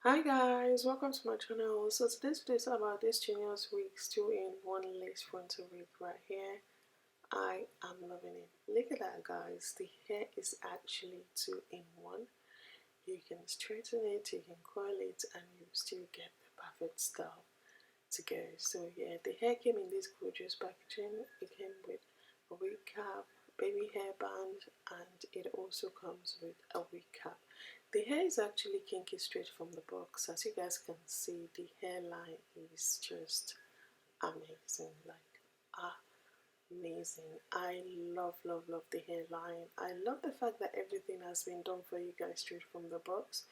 Hi guys, welcome to my channel. So today's video is about this Geniuswigs 2-in-1 lace frontal wig right here. I am loving it. Look at that guys, the hair is actually 2-in-1. You can straighten it, you can coil it, and you still get the perfect style to go. So yeah, the hair came in this gorgeous packaging. It came with a wig cap, baby hairband, and it also comes with a wig cap. The hair is actually kinky straight from the box. As you guys can see, the hairline is just amazing, like amazing. I love the hairline. I love the fact that everything has been done for you guys straight from the box.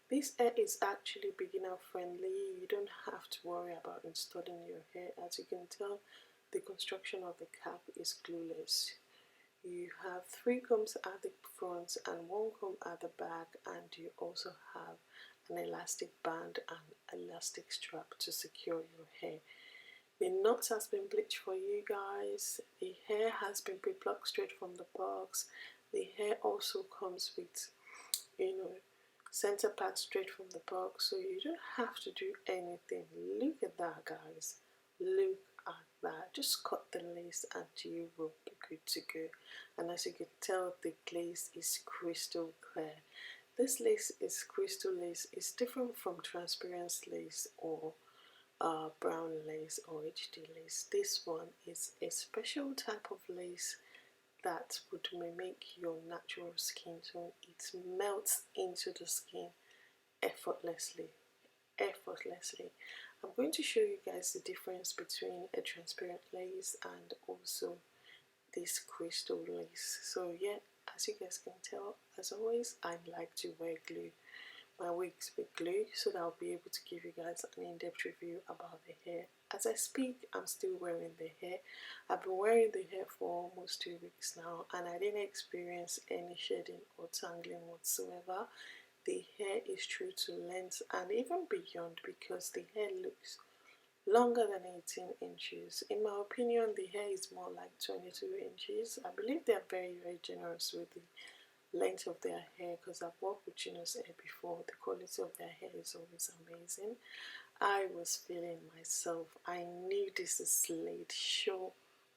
This hair is actually beginner friendly. You don't have to worry about installing your hair. As you can tell, the construction of the cap is glueless. You have 3 combs at the front and 1 comb at the back, and you also have an elastic band and elastic strap to secure your hair. The knots has been bleached for you guys. The hair has been pre-plucked straight from the box. The hair also comes with, center part straight from the box, so you don't have to do anything. Look at that guys, look at that. Just cut the lace and you will be good to go. And as you can tell, the glaze is crystal clear. This lace is crystal lace. It's different from transparent lace or brown lace or HD lace. This one is a special type of lace that would mimic your natural skin tone. It melts into the skin effortlessly. I'm going to show you guys the difference between a transparent lace and also this crystal lace. So yeah, as you guys can tell, as always, I like to wear glue my wigs with glue so that I'll be able to give you guys an in-depth review about the hair. As I speak, I'm still wearing the hair. I've been wearing the hair for almost 2 weeks now, and I didn't experience any shedding or tangling whatsoever. The hair is true to length and even beyond, because the hair looks longer than 18 inches. In my opinion, the hair is more like 22 inches. I believe they are very generous with the length of their hair, because I've worked with Genius hair before. The quality of their hair is always amazing. I was feeling myself. I knew this is late. Show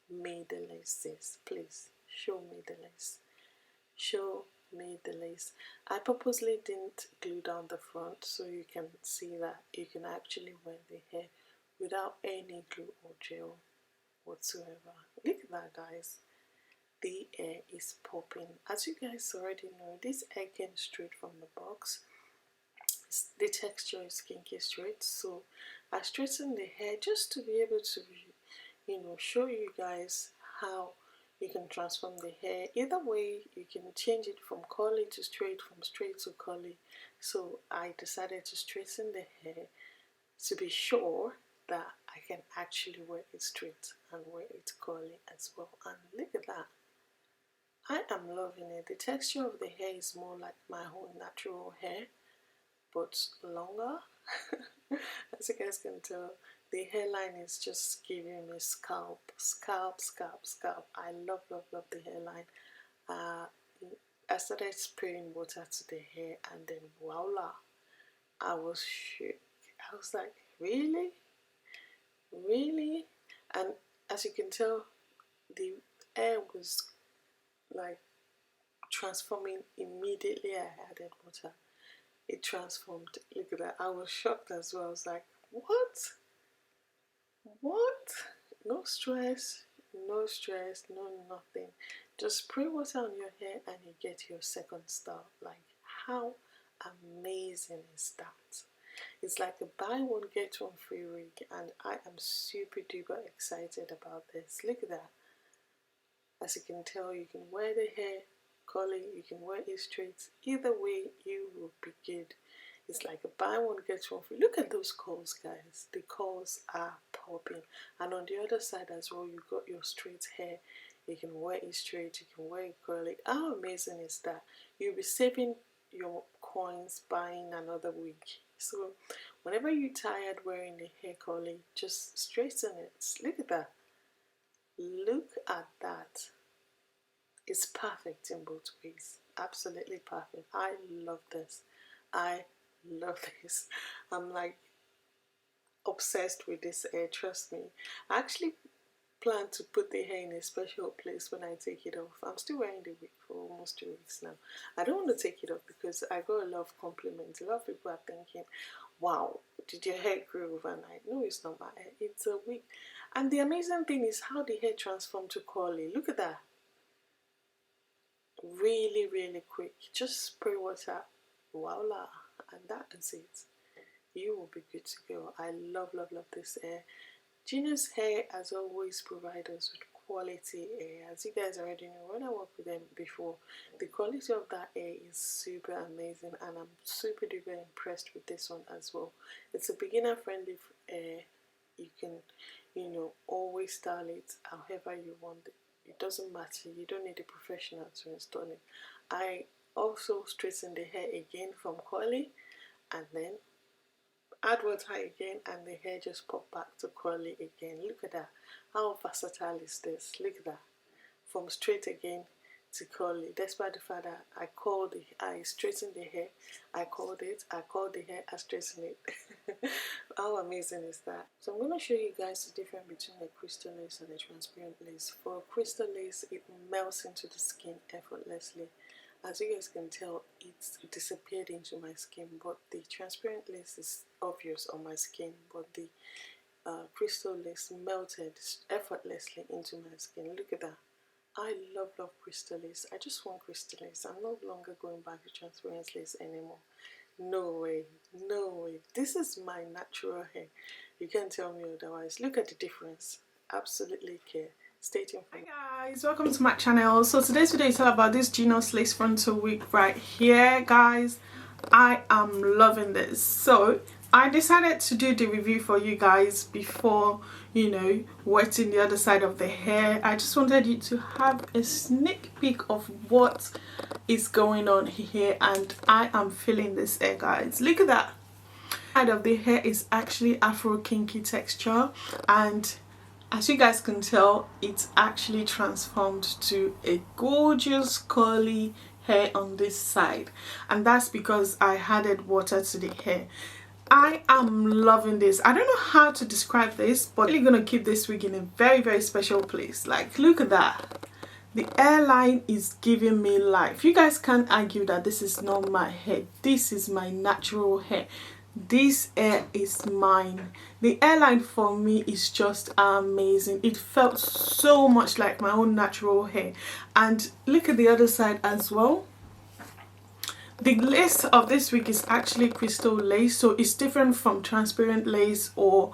me the laces, please. Show me the lace. Show me the lace. I purposely didn't glue down the front so you can see that you can actually wear the hair without any glue or gel whatsoever. Look at that guys. The hair is popping. As you guys already know, this hair came straight from the box. The texture is kinky straight, so I straightened the hair just to be able to show you guys how you can transform the hair. Either way, you can change it from curly to straight, from straight to curly. So I decided to straighten the hair to be sure that I can actually wear it straight and wear it curly as well. And look at that. I am loving it. The texture of the hair is more like my own natural hair, but longer. As you guys can tell, the hairline is just giving me scalp. I love the hairline. I started spraying water to the hair, and then voila, I was shook. I was like, really? And as you can tell, the hair was like transforming immediately. I added water. It transformed. Look at that. I was shocked as well. I was like, what? No stress, no nothing. Just spray water on your hair and you get your second style. Like, how amazing is that? It's like a buy one get one free wig, and I am super duper excited about this. Look at that. As you can tell, you can wear the hair curly, you can wear it straight. Either way, you will be good. It's like a buy one get one free. Look at those curls guys. The curls are popping. And on the other side as well, you got your straight hair. You can wear it straight, you can wear it curly. How amazing is that? You'll be saving your coins buying another wig. So whenever you're tired wearing the hair curly, just straighten it. Look at that. Look at that. It's perfect in both ways. Absolutely perfect. I love this. I love this. I'm like obsessed with this hair, trust me. I actually plan to put the hair in a special place when I take it off. I'm still wearing the wig for almost 2 weeks now. I don't want to take it off because I got a lot of compliments. A lot of people are thinking, wow, did your hair grow overnight? No, it's not my hair, it's a wig. And the amazing thing is how the hair transformed to curly. Look at that. Really, really quick. Just spray water, voila, and that is it. You will be good to go. I love, love, love this hair. Genius Hair, as always, provide us with quality hair. As you guys already know, when I worked with them before, the quality of that hair is super amazing, and I'm super duper impressed with this one as well. It's a beginner friendly hair. You can, always style it however you want it. It doesn't matter. You don't need a professional to install it. I also straighten the hair again from curly, and then add water again, and the hair just pop back to curly again. Look at that. How versatile is this? Look at that. From straight again to curly. Despite the fact that I straightened the hair, I called the hair, I straightened it. How amazing is that? So I'm going to show you guys the difference between the crystal lace and the transparent lace. For crystal lace, it melts into the skin effortlessly. As you guys can tell, it's disappeared into my skin, but the transparent lace is obvious on my skin, but the crystal lace melted effortlessly into my skin. Look at that. I love, love crystal lace. I just want crystal lace. I'm no longer going back to transparent lace anymore. No way, no way. This is my natural hair. You can't tell me otherwise. Look at the difference. Absolutely care. Stay tuned. Hi guys, welcome to my channel. So today's video is all about this Genius lace frontal wig right here, guys. I am loving this. So I decided to do the review for you guys before, wetting the other side of the hair. I just wanted you to have a sneak peek of what is going on here, and I am feeling this hair, guys. Look at that. Side of the hair is actually Afro kinky texture, and as you guys can tell, it's actually transformed to a gorgeous curly hair on this side, and that's because I added water to the hair. I am loving this. I don't know how to describe this, but I'm really gonna keep this wig in a very, very special place. Like, look at that. The hairline is giving me life. You guys can't argue that this is not my hair. This is my natural hair. This hair is mine. The hairline for me is just amazing. It felt so much like my own natural hair. And look at the other side as well. The lace of this wig is actually crystal lace, so it's different from transparent lace or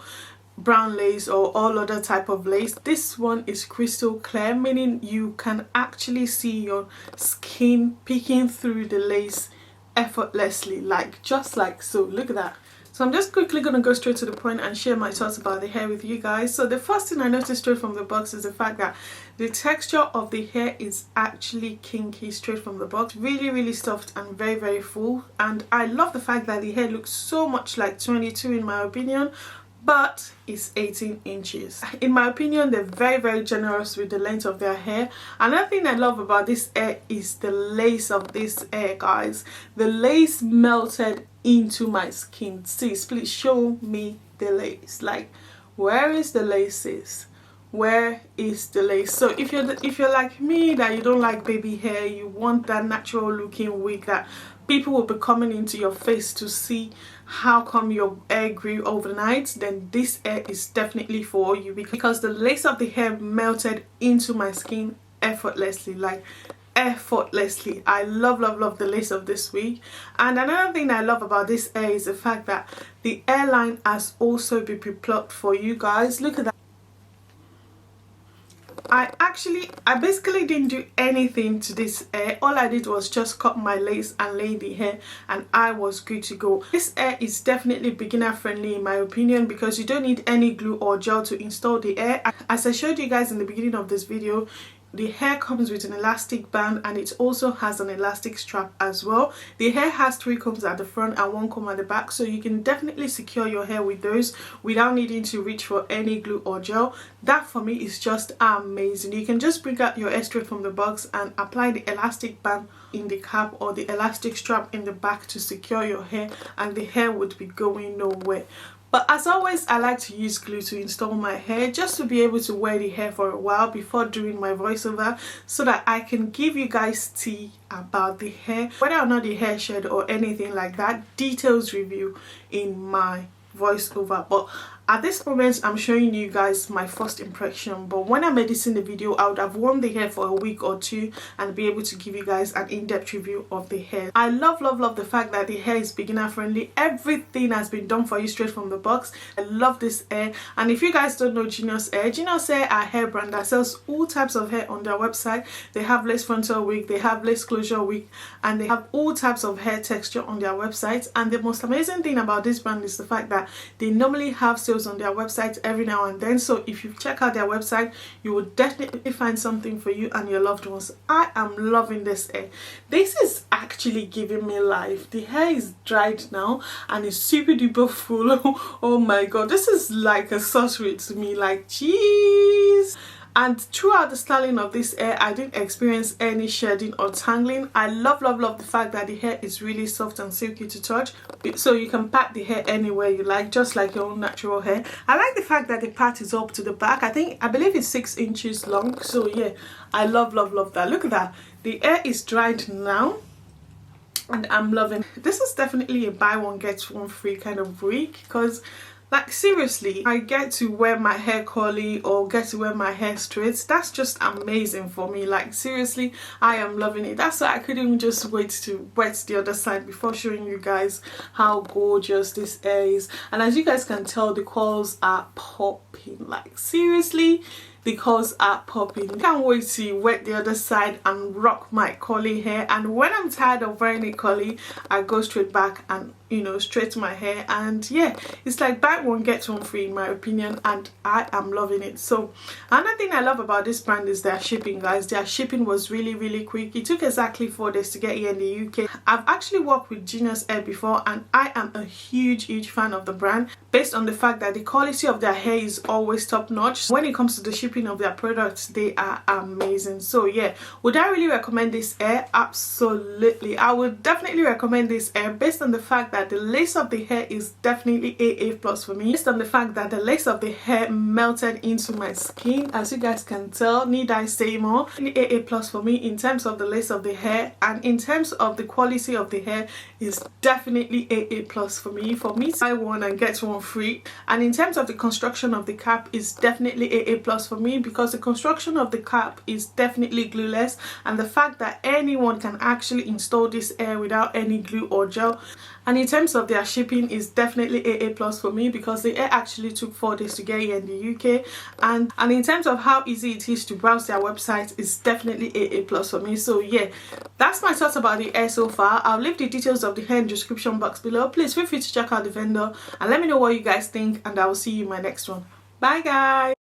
brown lace or all other type of lace. This one is crystal clear, meaning you can actually see your skin peeking through the lace effortlessly, like just like so. Look at that. So I'm just quickly gonna go straight to the point and share my thoughts about the hair with you guys. So the first thing I noticed straight from the box is the fact that the texture of the hair is actually kinky straight from the box. Really, really soft and very, very full. And I love the fact that the hair looks so much like 22 in my opinion, but it's 18 inches. In my opinion, they're very, very generous with the length of their hair. Another thing I love about this hair is the lace of this hair, guys. The lace melted into my skin. Sis, please show me the lace. Like, where is the laces? Where is the lace? So if you're like me, that you don't like baby hair, you want that natural looking wig that people will be coming into your face to see how come your hair grew overnight, then this hair is definitely for you, because the lace of the hair melted into my skin effortlessly, like effortlessly. I love, love, love the lace of this wig. And another thing I love about this hair is the fact that the hairline has also been pre-plucked for you guys. Look at that. I basically didn't do anything to this hair. All I did was just cut my lace and lay the hair, and I was good to go. This hair is definitely beginner friendly in my opinion, because you don't need any glue or gel to install the hair. As I showed you guys in the beginning of this video, The hair comes with an elastic band and it also has an elastic strap as well. The hair has 3 combs at the front and 1 comb at the back, so you can definitely secure your hair with those without needing to reach for any glue or gel. That for me is just amazing. You can just bring out your hair straight from the box and apply the elastic band in the cap or the elastic strap in the back to secure your hair, and the hair would be going nowhere. But as always, I like to use glue to install my hair just to be able to wear the hair for a while before doing my voiceover, so that I can give you guys tea about the hair, whether or not the hair shed or anything like that. Details review in my voiceover. But at this moment I'm showing you guys my first impression, but when I'm editing the video I would have worn the hair for a week or 2 and be able to give you guys an in-depth review of the hair. I love the fact that the hair is beginner friendly. Everything has been done for you straight from the box. I love this hair. And if you guys don't know Genius Hair are a hair brand that sells all types of hair on their website. They have lace frontal wig, they have lace closure wig, and they have all types of hair texture on their website. And the most amazing thing about this brand is the fact that they normally have sales on their website every now and then. So if you check out their website, you will definitely find something for you and your loved ones. I am loving this hair. This is actually giving me life. The hair is dried now and it's super duper full. Oh my god, this is like a sorcery to me, like jeez. And throughout the styling of this hair, I didn't experience any shedding or tangling. I love the fact that the hair is really soft and silky to touch, so you can pat the hair anywhere you like, just like your own natural hair. I like the fact that the part is up to the back. I believe it's 6 inches long. So yeah, I love that. Look at that. The hair is dried now and I'm loving it. This is definitely a buy one get one free kind of wig, because like seriously, I get to wear my hair curly or get to wear my hair straight. That's just amazing for me. Like seriously, I am loving it. That's why I couldn't just wait to wet the other side before showing you guys how gorgeous this hair is. And as you guys can tell, the curls are popping. Like seriously, the curls are popping. Can't wait to wet the other side and rock my curly hair. And when I'm tired of wearing it curly, I go straight back and, you know, straighten my hair. And yeah, it's like buy one get one free in my opinion, and I am loving it. So another thing I love about this brand is their shipping, guys. Their shipping was really quick. It took exactly 4 days to get here in the UK. I've actually worked with Genius Hair before and I am a huge fan of the brand, based on the fact that the quality of their hair is always top notch. When it comes to the shipping of their products, they are amazing. So yeah, would I really recommend this hair? Absolutely. I would definitely recommend this hair, based on the fact that the lace of the hair is definitely AA+ for me, based on the fact that the lace of the hair melted into my skin. As you guys can tell, need I say more? AA+ for me in terms of the lace of the hair, and in terms of the quality of the hair is definitely AA+ for me. For me to buy one and get one free. And in terms of the construction of the cap is definitely AA+ for me, because the construction of the cap is definitely glueless, and the fact that anyone can actually install this hair without any glue or gel. And in terms of their shipping is definitely AA+ for me, because the hair actually took 4 days to get here in the UK. And in terms of how easy it is to browse their website, it's definitely AA+ for me. So yeah, that's my thoughts about the hair so far. I'll leave the details of the hair in the description box below. Please feel free to check out the vendor and let me know what you guys think, and I will see you in my next one. Bye guys.